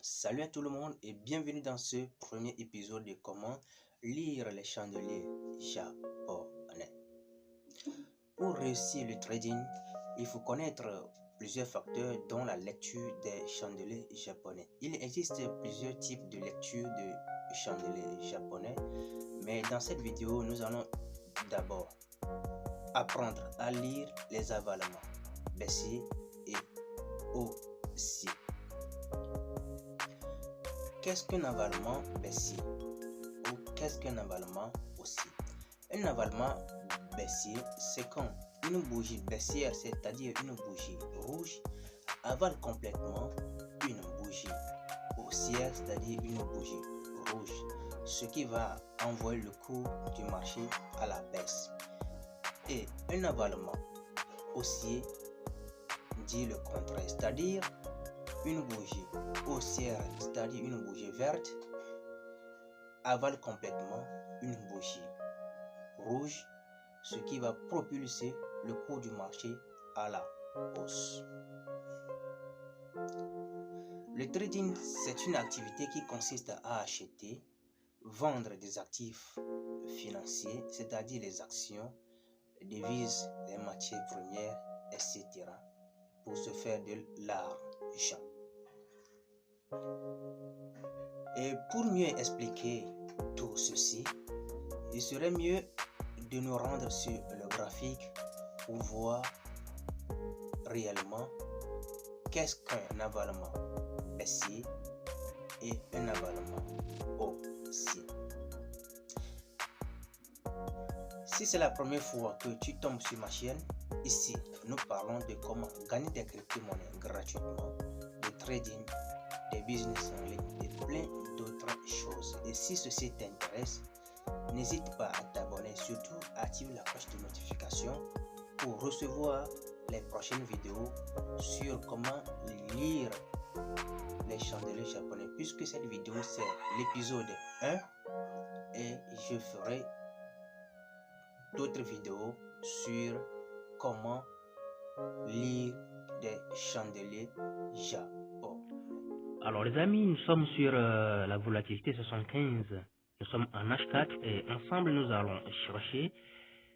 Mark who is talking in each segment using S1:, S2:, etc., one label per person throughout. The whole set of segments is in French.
S1: Salut à tout le monde et bienvenue dans ce premier épisode de comment lire les chandeliers japonais. Pour réussir le trading, il faut connaître plusieurs facteurs dont la lecture des chandeliers japonais. Il existe plusieurs types de lecture de chandeliers japonais, mais dans cette vidéo, nous allons d'abord apprendre à lire les avalements baissiers et haussiers. Qu'est-ce qu'un avalement baissier ou qu'est-ce qu'un avalement haussier? Un avalement baissier, c'est quand une bougie baissière, c'est-à-dire une bougie rouge, avale complètement une bougie haussière, c'est-à-dire une bougie rouge, ce qui va envoyer le cours du marché à la baisse. Et un avalement haussier dit le contraire, c'est-à-dire une bougie haussière, c'est-à-dire une bougie verte, avale complètement une bougie rouge, ce qui va propulser le cours du marché à la hausse. Le trading, c'est une activité qui consiste à acheter, vendre des actifs financiers, c'est-à-dire les actions, les devises, les matières premières, etc., pour se faire de l'argent. Et pour mieux expliquer tout ceci, il serait mieux de nous rendre sur le graphique pour voir réellement qu'est-ce qu'un avalement baissier et un avalement haussier. Si c'est la première fois que tu tombes sur ma chaîne, ici nous parlons de comment gagner des crypto-monnaies gratuitement, de trading, des business en ligne, et plein d'autres choses. Et si ceci t'intéresse, n'hésite pas à t'abonner, surtout active la cloche de notification pour recevoir les prochaines vidéos sur comment lire les chandeliers japonais, puisque cette vidéo c'est l'épisode 1 et je ferai d'autres vidéos sur comment lire des chandeliers japonais.
S2: Alors les amis, nous sommes sur la volatilité 75, nous sommes en H4 et ensemble nous allons chercher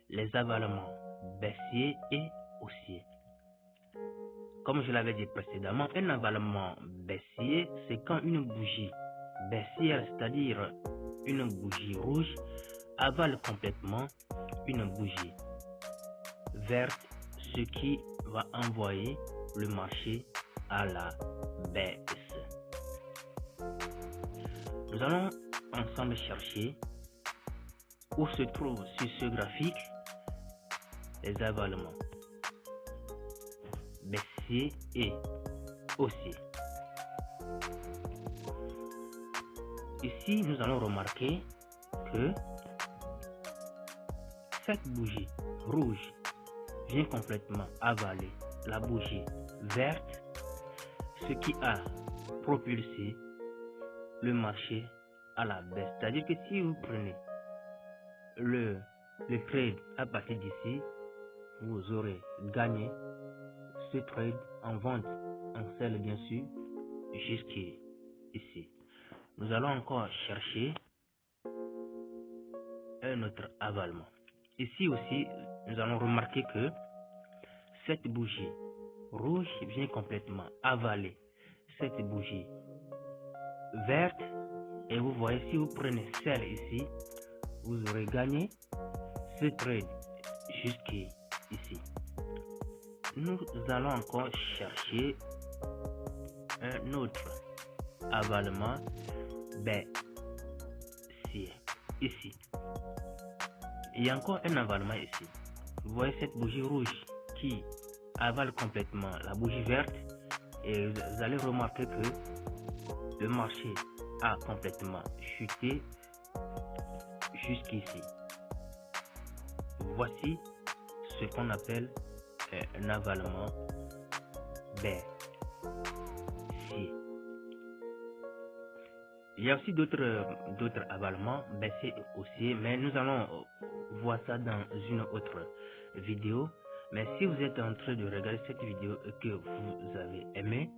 S2: les avalements baissiers et haussiers. Comme je l'avais dit précédemment, un avalement baissier, c'est quand une bougie baissière, c'est-à-dire une bougie rouge, avale complètement une bougie verte, ce qui va envoyer le marché à la baisse. Nous allons ensemble chercher où se trouve sur ce graphique les avalements baissiers et haussiers. Ici, nous allons remarquer que cette bougie rouge vient complètement avaler la bougie verte, ce qui a propulsé le marché à la baisse. C'est-à-dire que si vous prenez le trade à partir d'ici, vous aurez gagné ce trade en vente, en sell bien sûr, jusqu'ici. Nous allons encore chercher un autre avalement. Ici aussi, nous allons remarquer que cette bougie rouge vient complètement avaler cette bougie verte, et vous voyez, si vous prenez sell ici, vous aurez gagné ce trade jusqu'ici. Nous allons encore chercher un autre avalement baissier ici. Il y a encore un avalement ici. Vous voyez cette bougie rouge qui avale complètement la bougie verte, et vous allez remarquer que le marché a complètement chuté jusqu'ici. Voici ce qu'on appelle un avalement baissier. Il y a aussi d'autres avalements baissiers et haussiers, mais nous allons voir ça dans une autre vidéo. Mais si vous êtes en train de regarder cette vidéo et que vous avez aimé,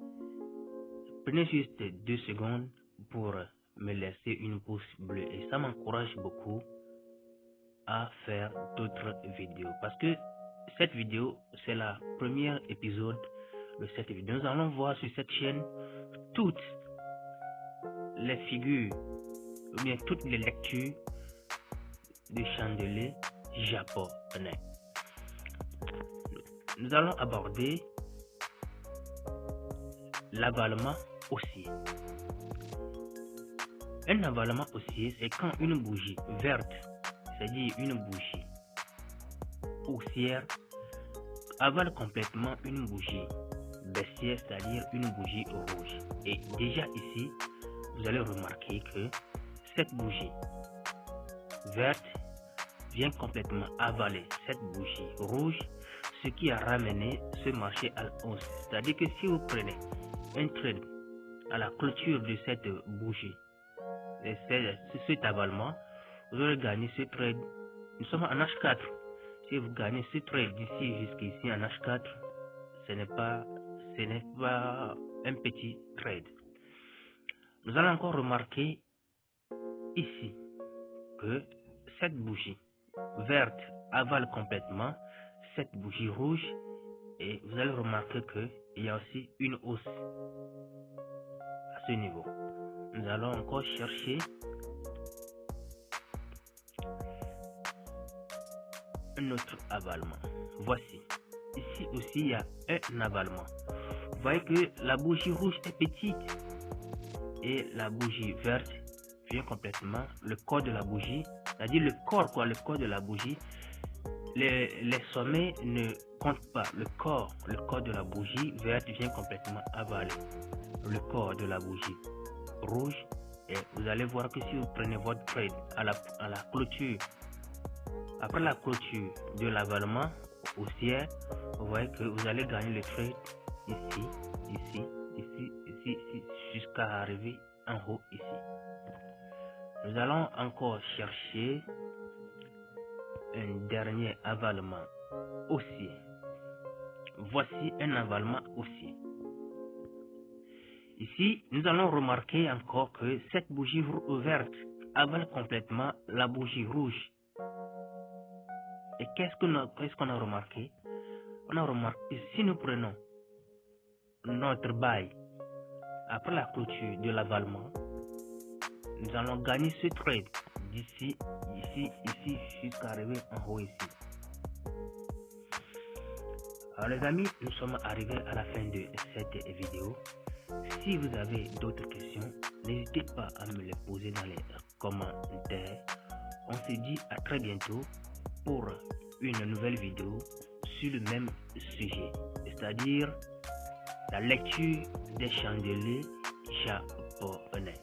S2: Prenez juste 2 secondes pour me laisser une pouce bleue et ça m'encourage beaucoup à faire d'autres vidéos parce que cette vidéo c'est la première épisode de cette vidéo. Nous allons voir sur cette chaîne toutes les figures ou bien toutes les lectures de chandeliers japonais. Nous allons aborder l'avalement haussier. Un avalement haussier, c'est quand une bougie verte, c'est-à-dire une bougie haussière, avale complètement une bougie baissière, c'est-à-dire une bougie rouge. Et déjà ici, vous allez remarquer que cette bougie verte vient complètement avaler cette bougie rouge, ce qui a ramené ce marché à la hausse. C'est-à-dire que si vous prenez un trade à la clôture de cette bougie, et cet avalement, vous allez gagner ce trade. Nous sommes en H4. Si vous gagnez ce trade d'ici jusqu'ici en H4, ce n'est pas un petit trade. Nous allons encore remarquer ici que cette bougie verte avale complètement cette bougie rouge et vous allez remarquer qu'il y a aussi une hausse à ce niveau. Nous allons encore chercher un autre avalement. Voici. Ici aussi, il y a un avalement. Vous voyez que la bougie rouge est petite et la bougie verte vient complètement, le corps de la bougie, c'est-à-dire le corps de la bougie, les sommets ne comptent pas. Le corps de la bougie verte vient complètement avaler le corps de la bougie rouge et vous allez voir que si vous prenez votre trade à la clôture, après la clôture de l'avalement haussière, vous voyez que vous allez gagner le trade ici, jusqu'à arriver en haut ici. Nous allons encore chercher un dernier avalement haussier. Voici un avalement haussier. Ici, nous allons remarquer encore que cette bougie verte avale complètement la bougie rouge. Et qu'est-ce qu'on a remarqué? On a remarqué, si nous prenons notre bail après la clôture de l'avalement, nous allons gagner ce trade d'ici, ici, jusqu'à arriver en haut ici. Alors les amis, nous sommes arrivés à la fin de cette vidéo. Si vous avez d'autres questions, n'hésitez pas à me les poser dans les commentaires. On se dit à très bientôt pour une nouvelle vidéo sur le même sujet, c'est-à-dire la lecture des chandeliers japonais.